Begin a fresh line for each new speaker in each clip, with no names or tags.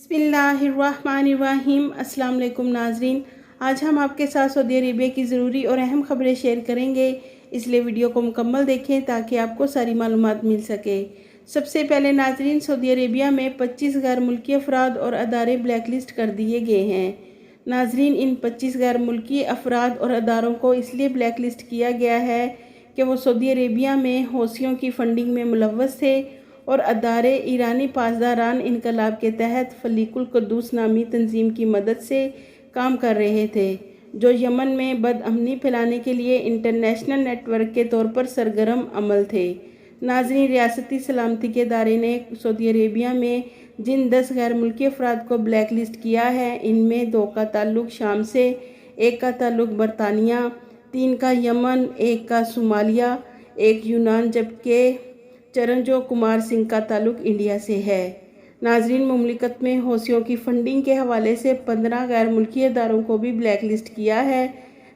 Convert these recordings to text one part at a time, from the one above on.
बिस्मिल्लाहिर्रहमानिर्रहीम। अस्सलाम वालेकुम नाजरीन, आज हम आपके साथ सऊदी अरेबिया की ज़रूरी और अहम खबरें शेयर करेंगे, इसलिए वीडियो को मुकम्मल देखें ताकि आपको सारी मालूमात मिल सके। सबसे पहले नाजरीन, सऊदी अरेबिया में 25 गैर मुल्की अफराद और अदारे ब्लैक लिस्ट कर दिए गए हैं। नाजरीन, इन 25 गैर मुल्की अफराद और अदारों को इसलिए ब्लैक लिस्ट किया गया है कि वो सऊदी अरेबिया में हौसियों की फंडिंग में मुलव्वस थे और अदारे ईरानी पासदारान इनकलाब के तहत फलीकुल कुद्दूस नामी तंजीम की मदद से काम कर रहे थे, जो यमन में बदअमनी फैलाने के लिए इंटरनेशनल नेटवर्क के तौर पर सरगर्म अमल थे। नाज़रीन, रियासती सलामती के इदारे ने सऊदी अरेबिया में जिन 10 गैर मुल्की अफराद को ब्लैक लिस्ट किया है, इनमें 2 का ताल्लुक शाम से, 1 का ताल्लुक बरतानिया, 3 का यमन, 1 का सोमालिया, 1 यूनान, जबकि चरणजो कुमार सिंह का ताल्लुक इंडिया से है। नाजरीन, मुमलिकत में हौसियों की फंडिंग के हवाले से 15 गैर मुल्की अदारों को भी ब्लैक लिस्ट किया है।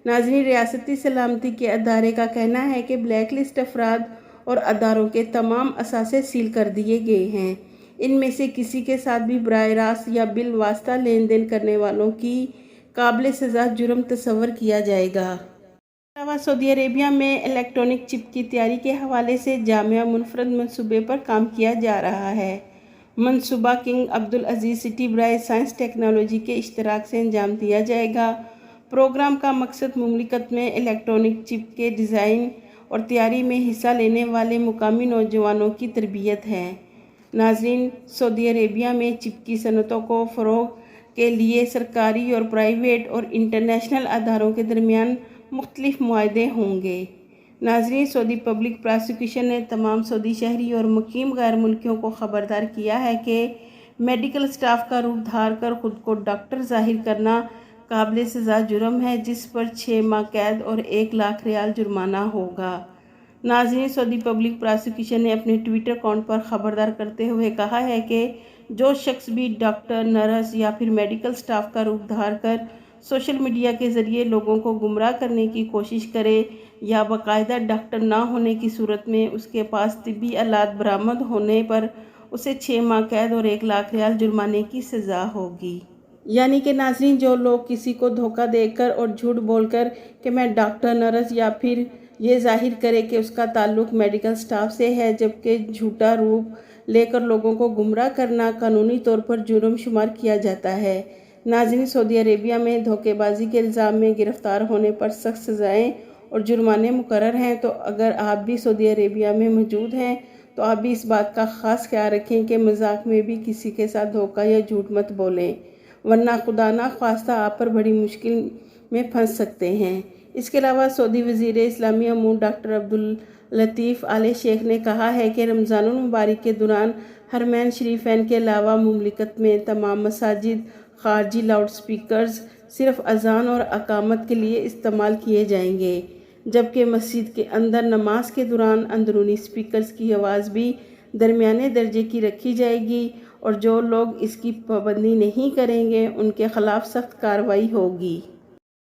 नाजरीन, रियासती सलामती के अदारे का कहना है कि ब्लैक लिस्ट अफराद और अदारों के तमाम असासे सील कर दिए गए हैं। इनमें से किसी के साथ भी बराह रास्त या बिल वास्ता लेन देन करने वालों की काबिल सज़ा जुर्म तस्वर किया जाएगा। अलावा सऊदी अरेबिया में इलेक्ट्रॉनिक चिप की तैयारी के हवाले से जामिया मुनफरद मंसूबे पर काम किया जा रहा है। मंसूबा किंग अब्दुल अजीज़ सिटी बराए साइंस टेक्नोलॉजी के इश्तराक से अंजाम दिया जाएगा। प्रोग्राम का मकसद मुमलिकत में इलेक्ट्रॉनिक चिप के डिज़ाइन और तैयारी में हिस्सा लेने वाले मुकामी नौजवानों की तरबियत है। नाजरीन, सऊदी अरेबिया में चिप की सनतों को फ़रोग़ के लिए सरकारी और प्राइवेट और इंटरनेशनल अदारों के दरमियान मुख्तलिफ मुआहदे होंगे। नाजरीन, सऊदी पब्लिक प्रोसिक्यूशन ने तमाम सऊदी शहरी और मुकीम गैर मुल्कियों को ख़बरदार किया है कि मेडिकल स्टाफ का रूप धार कर ख़ुद को डॉक्टर ज़ाहिर करना काबिल सज़ा जुर्म है, जिस पर 6 माह कैद और 1 लाख रियाल जुर्माना होगा। नाजरीन, सऊदी पब्लिक प्रोसिक्यूशन ने अपने ट्विटर अकाउंट पर ख़बरदार करते हुए कहा है कि जो शख्स भी डॉक्टर, नर्स या फिर मेडिकल स्टाफ का रूप धार कर सोशल मीडिया के ज़रिए लोगों को गुमराह करने की कोशिश करे या बाकायदा डॉक्टर ना होने की सूरत में उसके पास तिब्बी आलात बरामद होने पर उसे 6 माह कैद और 1 लाख रियाल जुर्माने की सज़ा होगी। यानी कि नाजरीन, जो लोग किसी को धोखा देकर और झूठ बोलकर कि मैं डॉक्टर, नर्स या फिर ये जाहिर करे कि उसका ताल्लुक मेडिकल स्टाफ से है, जबकि झूठा रूप लेकर लोगों को गुमराह करना कानूनी तौर पर जुर्म शुमार किया जाता है। नाज़रीन, सऊदी अरेबिया में धोखेबाजी के इल्ज़ाम में गिरफ़्तार होने पर सख्त सज़ाएँ और जुर्माने मुकर्रर हैं। तो अगर आप भी सऊदी अरेबिया में मौजूद हैं तो आप भी इस बात का ख़ास ख्याल रखें कि मजाक में भी किसी के साथ धोखा या झूठ मत बोलें, वरना खुदा ना ख्वास्ता आप पर बड़ी मुश्किल में फंस सकते हैं। इसके अलावा सऊदी वज़ीर इस्लामी अमूर डॉक्टर अब्दुल लतीफ़ आल शेख ने कहा है कि रमज़ानुल मुबारक के दौरान हरमैन शरीफैन के अलावा मुमलिकत में तमाम मसाजिद खारजी लाउड स्पीकर्स सिर्फ अजान और अकामत के लिए इस्तेमाल किए जाएंगे, जबकि मस्जिद के अंदर नमाज के दौरान अंदरूनी स्पीकर्स की आवाज़ भी दरमियाने दर्जे की रखी जाएगी और जो लोग इसकी पाबंदी नहीं करेंगे उनके खिलाफ सख्त कार्रवाई होगी।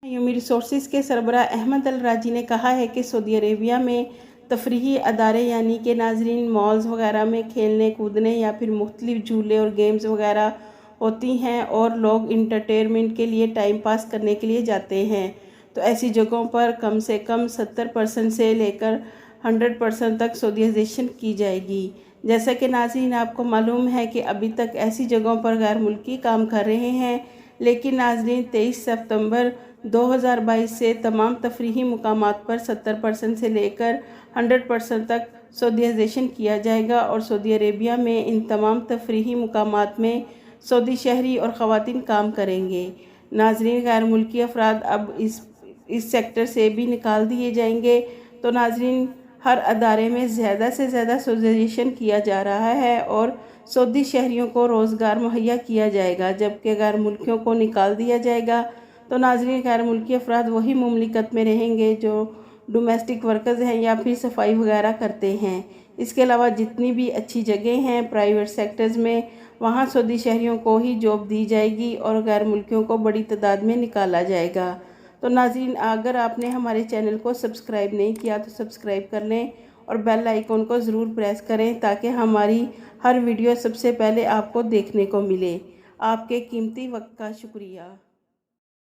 ह्यूमन रिसोर्सेज के सरबराह अहमद अल राजी ने कहा है कि सऊदी अरेबिया में तफरीही अदारे यानी कि नाजरीन मॉल्स वगैरह में खेलने कूदने या फिर मुख्तलिफ झूले और गेम्स वगैरह होती हैं और लोग इंटरटेनमेंट के लिए टाइम पास करने के लिए जाते हैं, तो ऐसी जगहों पर कम से कम 70% से लेकर 100% तक सऊदीज़ेशन की जाएगी। जैसा कि नाज़रीन आपको मालूम है कि अभी तक ऐसी जगहों पर गैर मुल्की काम कर रहे हैं, लेकिन नाज़रीन 23 सितंबर 2022 से तमाम तफरीही मुकामात पर 70% से लेकर 100% तक सऊदीज़ेशन किया जाएगा और सऊदी अरेबिया में इन तमाम तफरीही मुकामात में सऊदी शहरी और ख़वातीन काम करेंगे। नाजरीन, गैर मुल्की अफराद अब इस सेक्टर से भी निकाल दिए जाएंगे। तो नाजरीन, हर अदारे में ज़्यादा से ज़्यादा सऊदीज़ेशन किया जा रहा है और सऊदी शहरियों को रोज़गार मुहैया किया जाएगा, जबकि गैर मुल्कियों को निकाल दिया जाएगा। तो नाजरीन, गैर मुल्की अफराद वही मुमलिकत में रहेंगे जो डोमेस्टिक वर्कर्स हैं या फिर सफाई वगैरह करते हैं। इसके अलावा जितनी भी अच्छी जगह हैं प्राइवेट सेक्टर्स में, वहाँ सऊदी शहरियों को ही जॉब दी जाएगी और गैर मुल्कियों को बड़ी तादाद में निकाला जाएगा। तो नाज़रीन, अगर आपने हमारे चैनल को सब्सक्राइब नहीं किया तो सब्सक्राइब कर लें और बेल आइकन को ज़रूर प्रेस करें ताकि हमारी हर वीडियो सबसे पहले आपको देखने को मिले। آپ کے قیمتی وقت کا شکریہ۔